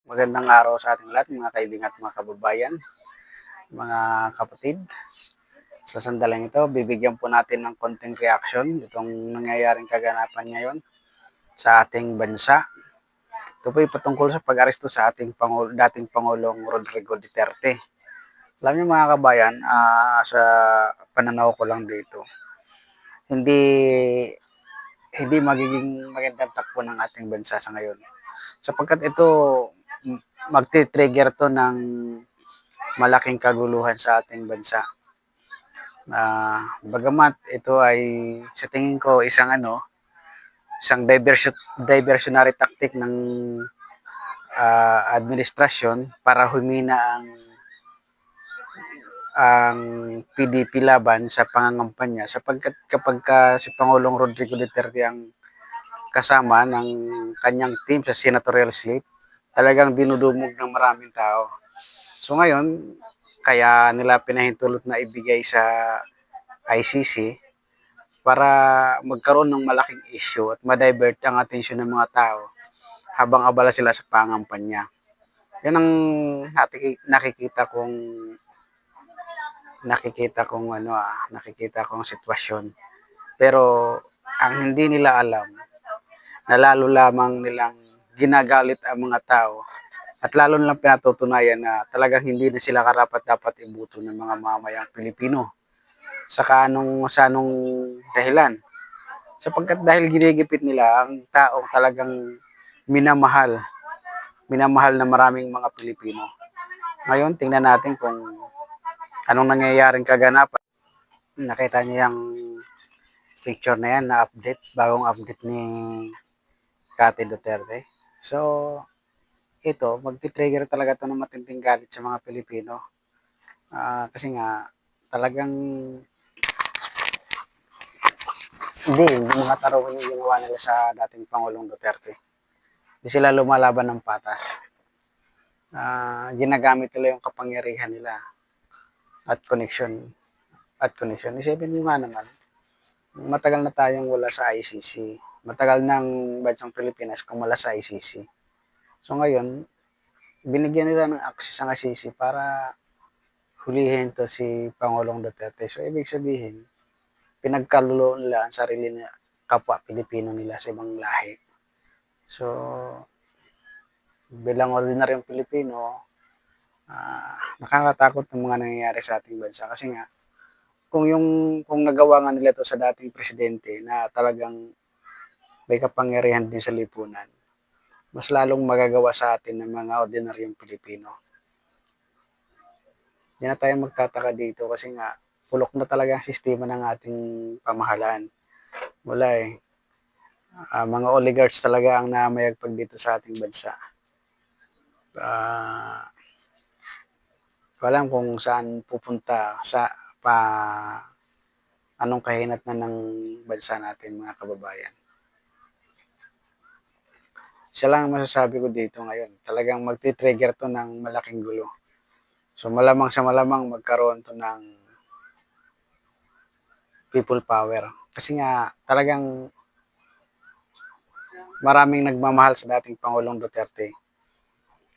Magandang araw sa ating lahat, mga kaibigan at mga kababayan, mga kapatid. Sa sandaling ito, bibigyan po natin ng konting reaction itong nangyayaring kaganapan ngayon sa ating bansa. Ito po ay patungkol sa pag-aresto sa ating dating Pangulong Rodrigo Duterte. Alam niyo mga kabayan, sa pananaw ko lang dito, hindi hindi magiging magandang takbo ng ating bansa sa ngayon. Sapagkat ito, magti-trigger to ng malaking kaguluhan sa ating bansa. Bagamat ito ay sa tingin ko isang diversionary tactic ng administrasyon para humina ang PDP laban sa pangangampanya, sapagkat kapag si Pangulong Rodrigo Duterte ang kasama ng kanyang team sa senatorial slip, talagang dinudumog ng maraming tao. So ngayon, kaya nila pinahintulot na ibigay sa ICC para magkaroon ng malaking issue at ma-divert ang atensyon ng mga tao habang abala sila sa pangampanya. Yan ang nakikita kong sitwasyon. Pero ang hindi nila alam na lalo lamang nilang ginagalit ang mga tao at lalo nilang pinatutunayan na talagang hindi na sila karapat-dapat ibuto ng mga mamayang Pilipino. Sa anong dahilan? Sapagkat dahil ginigipit nila ang taong talagang minamahal, minamahal na maraming mga Pilipino. Ngayon, tingnan natin kung anong nangyayaring kaganapan. Nakita niyo yung picture na yan na update, bagong update ni Kati Duterte. So, ito, magti-trigger talaga ito ng matinding galit sa mga Pilipino. Kasi nga, talagang hindi mga tarungan yung ginawa nila sa dating Pangulong Duterte. Hindi sila lumalaban ng patas. Ginagamit nila yung kapangyarihan nila at connection. Isipin mo nga naman, matagal na tayong wala sa ICC. Matagal ng bansang Pilipinas kung wala sa ICC. So ngayon, binigyan nila ng access ang ICC para hulihin to si Pangulong Duterte. So ibig sabihin, pinagkalulo nila ang sarili nila, kapwa Pilipino nila sa ibang lahi. So, bilang ordinaryong Pilipino, nakakatakot ng mga nangyayari sa ating bansa kasi nga kung nagawa nga nila to sa dating presidente na talagang may kapangyarihan din sa lipunan, mas lalong magagawa sa atin ng mga ordinaryong Pilipino. Hindi na tayo magtataka dito kasi nga pulok na talaga ang sistema ng ating pamahalaan. Wala mga oligarchs talaga ang namayagpag dito sa ating bansa. Alam kung saan pupunta anong kahinat na ng bansa natin, mga kababayan. Isa lang ang masasabi ko dito ngayon, talagang magti-trigger to ng malaking gulo. So malamang sa malamang magkaroon to ng people power. Kasi nga talagang maraming nagmamahal sa dating Pangulong Duterte.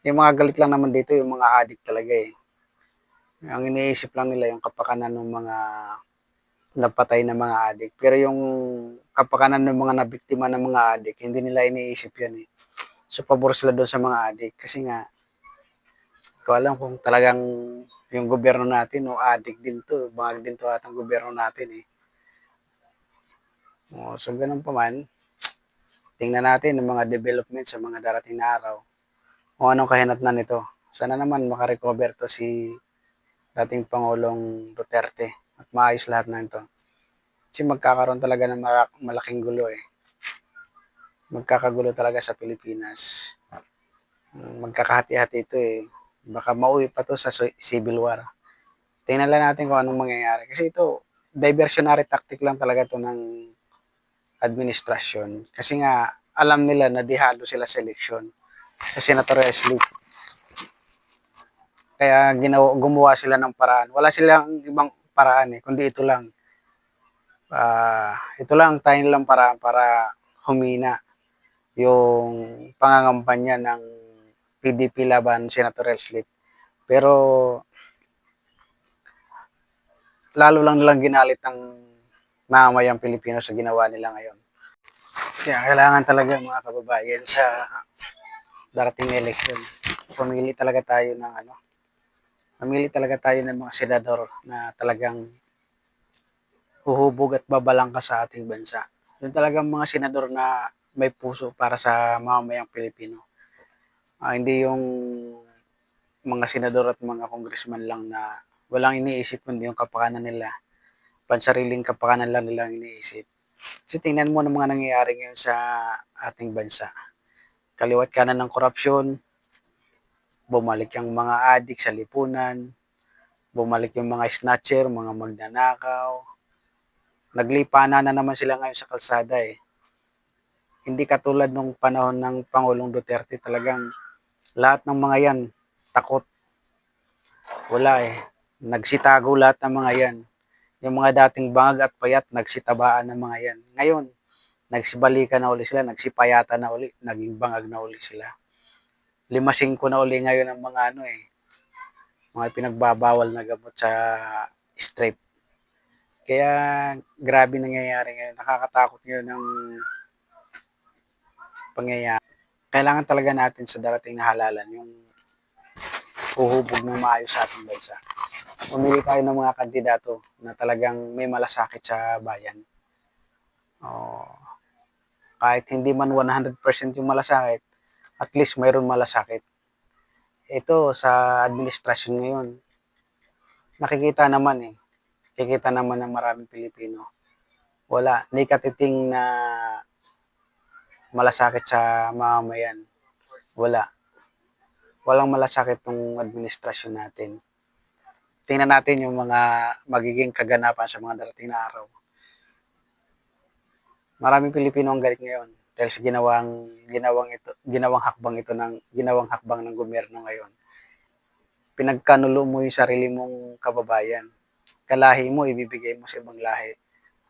Yung mga galit lang naman dito, yung mga addict talaga eh. Ang iniisip lang nila yung kapakanan ng mga napatay na mga addict. Pero yung kapakanan ng mga nabiktima ng mga addict, hindi nila iniisip yan eh. So, pabor sila doon sa mga addict. Kasi nga, ko alam kung talagang yung gobyerno natin, no, addict din to. Bangag din to atang gobyerno natin eh. So, ganun pa man, tingnan natin ang mga development sa mga darating na araw. Kung anong kahinatnan nito. Sana naman makarecover to si dating Pangulong Duterte at maayos lahat na ito. Kasi magkakaroon talaga ng malaking gulo eh. Magkakagulo talaga sa Pilipinas. Magkakahati-hati ito eh. Baka mauwi pa to sa civil war. Tingnan lang natin kung anong mangyayari. Kasi ito, diversionary tactic lang talaga to ng administrasyon. Kasi nga, alam nila na dihalo sila sa eleksyon sa senatorial slip. Kaya gumawa sila ng paraan. Wala silang ibang paraan eh, kundi ito lang. Ito lang tayo nilang paraan para humina yung pangangampanya ng PDP laban senatorial slip. Pero lalo lang nilang ginalit ng mamamayang Pilipino sa ginawa nila ngayon. Kaya kailangan talaga mga kababayan sa darating na eleksyon, pumili talaga tayo ng mamili talaga tayo ng mga senador na talagang huhubog at babalangka sa ating bansa. Yung talagang mga senador na may puso para sa mamamayang Pilipino. Hindi yung mga senador at mga congressman lang na walang iniisip kundi yung kapakanan nila. Pansariling kapakanan lang nilang iniisip. Kasi tingnan mo ng mga nangyayari ngayon sa ating bansa. Kaliwat kanan ng korupsyon, bumalik yung mga adik sa lipunan, bumalik yung mga snatcher, mga magnanakaw. Naglipana na naman sila ngayon sa kalsada eh. Hindi katulad nung panahon ng Pangulong Duterte, talagang lahat ng mga yan takot. Wala eh. Nagsitago lahat ng mga yan. Yung mga dating bangag at payat, nagsitabaan ng mga yan. Ngayon, nagsibalikan na uli sila, nagsipayata na uli, naging bangag na uli sila. 5-5 na uli ngayon ang mga mga pinagbabawal na gamot sa street. Kaya grabe nangyayari ngayon. Nakakatakot ngayon ang pangyayari. Kailangan talaga natin sa darating na halalan yung uhubog ng maayos sa ating bansa. Pumili tayo ng mga kandidato na talagang may malasakit sa bayan. Kahit hindi man 100% yung malasakit, at least mayroon malasakit. Ito sa administrasyon ngayon, nakikita naman eh. Kikita naman ng maraming Pilipino. Wala, hindi katiting na malasakit sa mamamayan. Wala. Walang malasakit tong administrasyon natin. Tingnan natin yung mga magiging kaganapan sa mga darating na araw. Maraming Pilipino ang galit ngayon dahil sa ginawang hakbang ng gobyerno ngayon. Pinagkanulo mo yung sarili mong kababayan. Kalahi mo, ibibigay mo sa ibang lahi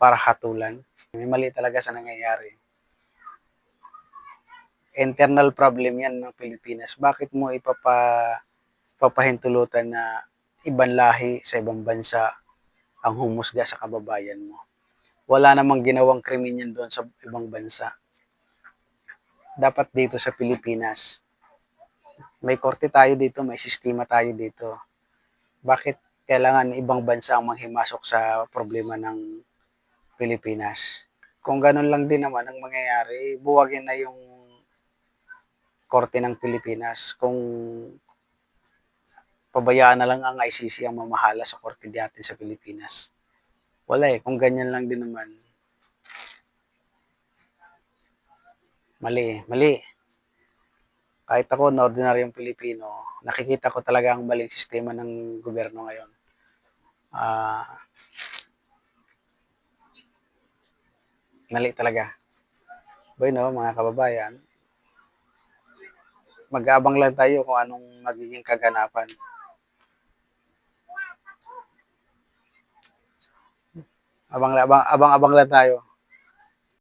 para hatulan. May mali talaga sa nangyayari. Internal problem yan ng Pilipinas. Bakit mo papahintulutan na ibang lahi sa ibang bansa ang humusga sa kababayan mo? Wala namang ginawang krimen yan doon sa ibang bansa. Dapat dito sa Pilipinas, may korte tayo dito, may sistema tayo dito. Bakit kailangan ibang bansa ang manghimasok sa problema ng Pilipinas? Kung ganun lang din naman ang mangyayari, buwagin na yung korte ng Pilipinas. Kung pabayaan na lang ang ICC ang mamahala sa korte natin sa Pilipinas. Wala eh, kung ganyan lang din naman, mali. Kahit ako na ordinaryong Pilipino, nakikita ko talaga ang maling sistema ng gobyerno ngayon. Mali talaga. Bueno, mga kababayan, mag-aabang lang tayo kung anong magiging kaganapan. Abang-abang lang tayo.